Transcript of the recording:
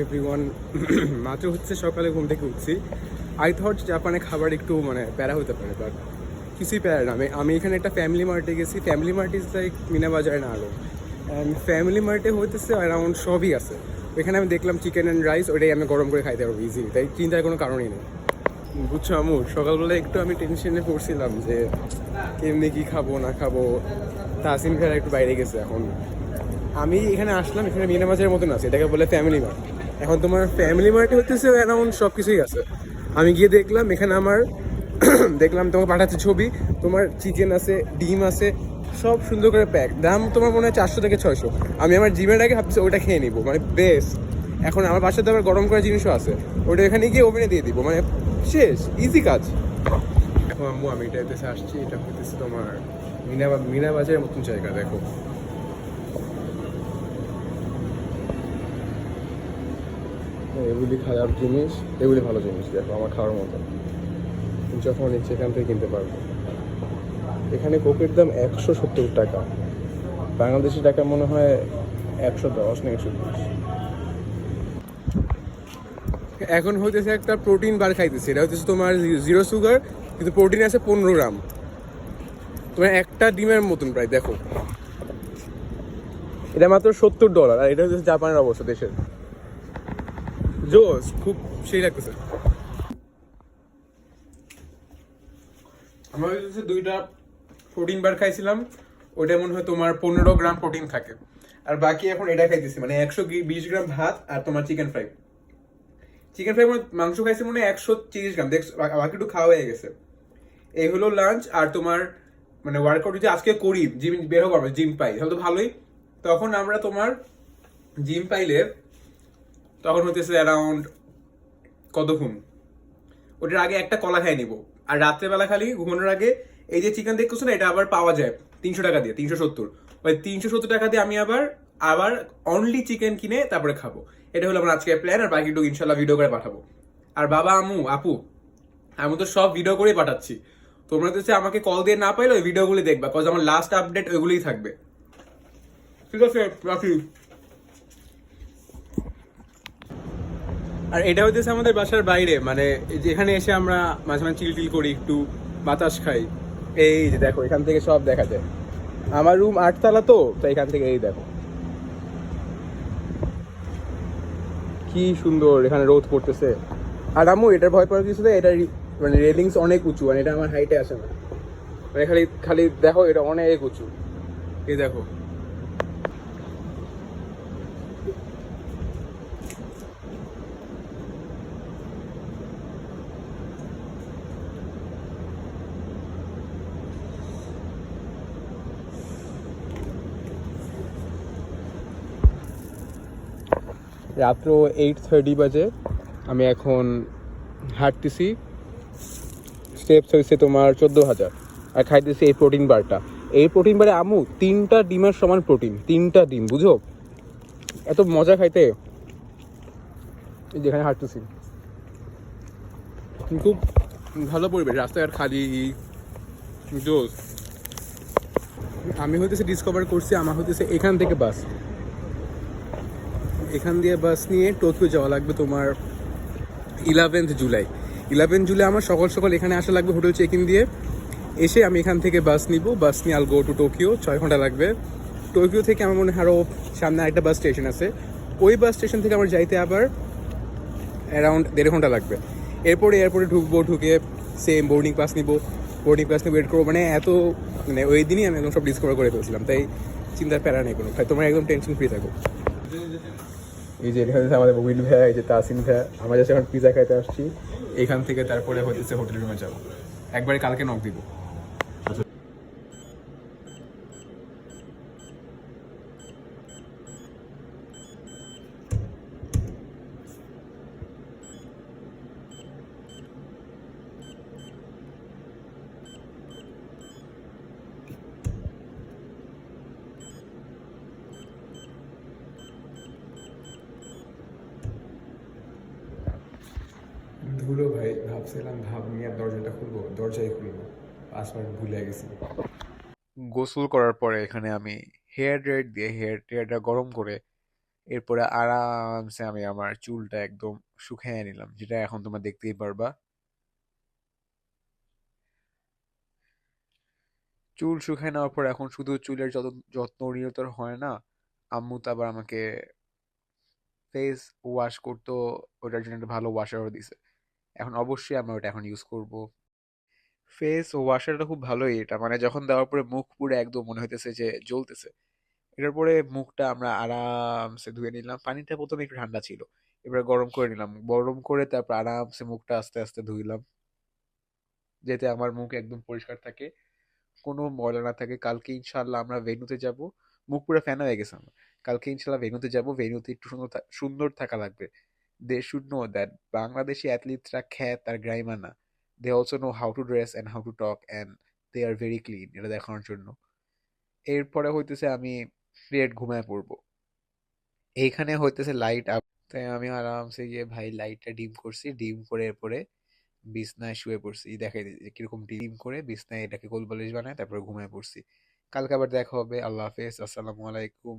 Everyone. মাত্র হচ্ছে সকালে ঘুম থেকে উঠছি। আই থট জাপানে খাবার একটু মানে প্যারা হতে পারে, বাট কিছুই প্যারা না। আমি এখানে একটা ফ্যামিলি মার্টে গেছি। ফ্যামিলি মার্ট ইজ লাইক মিনা বাজারে না আরও। অ্যান্ড ফ্যামিলি মার্টে হইতেছে অ্যারাউন্ড সবই আছে। এখানে আমি দেখলাম চিকেন অ্যান্ড রাইস, ওটাই আমি গরম করে খাইতে পারবো ইজিলি, তাই চিন্তার কোনো কারণই নেই। বুঝছো আমু, সকালবেলা একটু আমি টেনশনে পড়ছিলাম যে কেমনি কী খাবো না খাবো। তাসিম খারা একটু বাইরে গেছে। এখন আমি এখানে আসলাম, এখানে মিনা বাজারের মতন আছে, এটাকে বলে ফ্যামিলি মার্ট। এখন তোমার ফ্যামিলি মার্টে হচ্ছে অ্যারাউন্ড সব কিছুই আছে। আমি গিয়ে দেখলাম এখানে আমার দেখলাম তোমাকে পাঠাচ্ছে ছবি, তোমার চিকেন আছে, ডিম আছে, সব সুন্দর করে প্যাক। দাম তোমার মনে হয় 400 থেকে 600। আমি আমার জিমের আগে ভাবছি ওটা খেয়ে নিবো, মানে বেস্ট। এখন আমার বাসাতে আবার গরম করা জিনিসও আছে, ওটা এখানে গিয়ে ওভেনে দিয়ে দিব, মানে শেষ, ইজি কাজ। এখন আম্মু আমি এটাতে আসছি, এটা হচ্ছে তোমার মিনা বাজারের মতন জায়গা। দেখো এগুলি খারাপ জিনিস, এগুলি ভালো জিনিস। দেখো আমার খাওয়ার মতো, যখন ইচ্ছে এখান থেকে কিনতে পারবো। এখানে কোকের দাম 170 টাকা, বাংলাদেশি টাকা মনে হয় 110 না 120। এখন হইতেছে একটা প্রোটিন বার খাইতেছে, এটা হচ্ছে তোমার 0 সুগার, কিন্তু প্রোটিন আছে 15 গ্রাম, তোমার একটা ডিমের মতন প্রায়। দেখো এটা মাত্র $70, আর এটা হচ্ছে জাপানের অবস্থা দেশের। জোস, খুব সেই লাগতেছে। আমরা হচ্ছে 2টা প্রোটিন বার খাইছিলাম, ওইটা মনে হয় তোমার 15 গ্রাম প্রোটিন থাকে। আর বাকি এখন এটা খাইতেছি, মানে 120 গ্রাম ভাত আর তোমার চিকেন ফ্রাই। চিকেন ফ্রাই মানে মাংস খাইছি মনে হয় 130 গ্রাম, দেখছো বাকি একটু খাওয়া হয়ে গেছে। এই হলো লাঞ্চ। আর তোমার মানে ওয়ার্কআউট যদি আজকে করি, জিম বের হবো, আমরা জিম পাই তাহলে তো ভালোই। তখন আমরা তোমার জিম পাইলে তখন হতেছে অ্যারাউন্ড কতক্ষণ, ওটার আগে একটা কলা খাই নিব। আর রাত্রেবেলা খালি ঘুমানোর আগে এই যে চিকেন দেখতেছো না, এটা আবার পাওয়া যায় 300 টাকা দিয়ে, 370। ওই 370 টাকা দিয়ে আমি আবার আবার অনলি চিকেন কিনে তারপরে খাবো। এটা হলো আমার আজকের প্ল্যান। আর বাকিটুকু ইনশাল্লাহ ভিডিও করে পাঠাবো। আর বাবা আম্মু আপু, আমি তো সব ভিডিও করেই পাঠাচ্ছি। তোমরা তো আমাকে কল দিয়ে না পাইলে ওই ভিডিওগুলি দেখবা, কজ আমার লাস্ট আপডেট ওইগুলোই থাকবে। ঠিক আছে, রাখি। আর এটা হইতেছে আমাদের বাসার বাইরে, মানে যেখানে এসে আমরা মাঝে মাঝে চিল টিল করি, একটু বাতাস খাই। এই যে দেখো এখান থেকে সব দেখা যায়। আমার রুম 8 তলা, তো তাই এখান থেকে এই দেখো কি সুন্দর এখানে রোদ পড়তেছে। আর আম্মু এটার ভয় পাওয়ার কিছু, এটার মানে রেলিংস অনেক উঁচু, মানে এটা আমার হাইটে আসে না। মানে খালি খালি দেখো এটা অনেক উঁচু, এই দেখো। রাত্র 8:30 বাজে, আমি এখন হাঁটতেছি। স্টেপস হয়েছে তোমার 14,000। আর খাইতেছি এই প্রোটিন বারটা। এই প্রোটিন বারে আমু 3টা ডিমের সমান প্রোটিন, 3টা ডিম, বুঝো এত মজা খাইতে। যেখানে হাঁটতেছি খুব ভালো পরিবেশ, রাস্তাঘাট খালি, জোস। আমি হইতেছে ডিসকভার করছি, আমার হইতেছে এখান থেকে বাস, এখান দিয়ে বাস নিয়ে টোকিও যাওয়া লাগবে তোমার 11 জুলাই। 11 জুলাই আমার সকাল সকাল এখানে আসা লাগবে হোটেল চেক ইন দিয়ে। এসে আমি এখান থেকে বাস নিব, বাস নিয়ে আল গো টু টোকিও। 6 ঘন্টা লাগবে। টোকিও থেকে আমার মনে হয় আরও সামনে একটা বাস স্টেশন আছে, ওই বাস স্টেশন থেকে আমার যাইতে আবার অ্যারাউন্ড 1.5 ঘন্টা লাগবে। এরপরে এয়ারপোর্টে ঢুকবো, ঢুকে সেম বোর্ডিং পাস নিব, বোর্ডিং পাস নিয়ে ওয়েট করবো। মানে এত মানে ওই দিনই আমি একদম সব ডিসকভার করে ফেলছিলাম, তাই চিন্তার প্যারা নেই কোনো ভাই, তোমরা একদম টেনশন ফ্রি থাকো। এই যে এখানে আমাদের উইল ভাইয়া, এই যে তাসিম ভাইয়া, আমরা জাস্ট এখন পিজা খাইতে আসছি। এখান থেকে তারপরে হচ্ছে হোটেল রুমে যাবো, একবারে কালকে নক দিব। ধুলো ভাই, ভাবছিলাম ভাব নিয়ে দরজাটা খুলবো, দরজাই খুলবো, পাসওয়ার্ড ভুলে গেছি। গোসল করার পরে এখানে আমি হেয়ার ড্রায়ার দিয়ে হেয়ারটা গরম করে এরপরে আরামসে আমি আমার চুলটা একদম শুকিয়ে নিলাম, যেটা এখন তোমরা দেখতেই পারবা। চুল শুকিয়ে নেওয়ার পর এখন শুধু চুলের যত যত্ন নিতে হয় না, আম্মু তো আবার আমাকে ফেস ওয়াশ করতো, ওটার জন্য একটা ভালো ওয়াশারও দিছে। এখন অবশ্যই আমরা ওটা এখন ইউজ করব। ফেস ওয়াশারটা খুব ভালোই, এটা মানে যখন দেওয়ার পরে মুখ পুরো একদম মনে হইতেছে যে জ্বলতেছে। এটার পরে মুখটা আমরা আরামসে ধুয়ে নিলাম, পানিটা প্রথমে একটু ঠান্ডা ছিল, এবার গরম করে নিলাম, গরম করে তারপর আরামসে মুখটা আস্তে আস্তে ধুইলাম, যাতে আমার মুখ একদম পরিষ্কার থাকে, কোনো ময়লা না থাকে। কালকে ইনশাল্লাহ আমরা ভেন্যুতে যাব, মুখ পুরো ফেনা হয়ে গেছে আমার। কালকে ইনশাল্লাহ ভেন্যুতে যাব, ভেন্যুতে একটু সুন্দর সুন্দর থাকা লাগবে। They should know that Bangladeshi অ্যাথলিটসরা খ্যাত আর গ্রাইমা না, they also know how to dress and how to talk and they are very clean, এটা দেখানোর জন্য। এরপরে হইতেছে আমি স্ট্রেট ঘুমায় পড়বো। এইখানে হইতেছে লাইট আপ, তাই আমি আরামসে গিয়ে ভাই লাইটটা ডিম করছি, ডিম করে এরপরে বিছনায় শুয়ে পড়ছি। দেখাই দিই যে কিরকম ডিম করে বিছনায় এটাকে কোল বালিশ বানায়, তারপরে ঘুমায় পড়ছি। কালকে আবার দেখা হবে। আল্লাহ হাফেজ, আসসালামু আলাইকুম।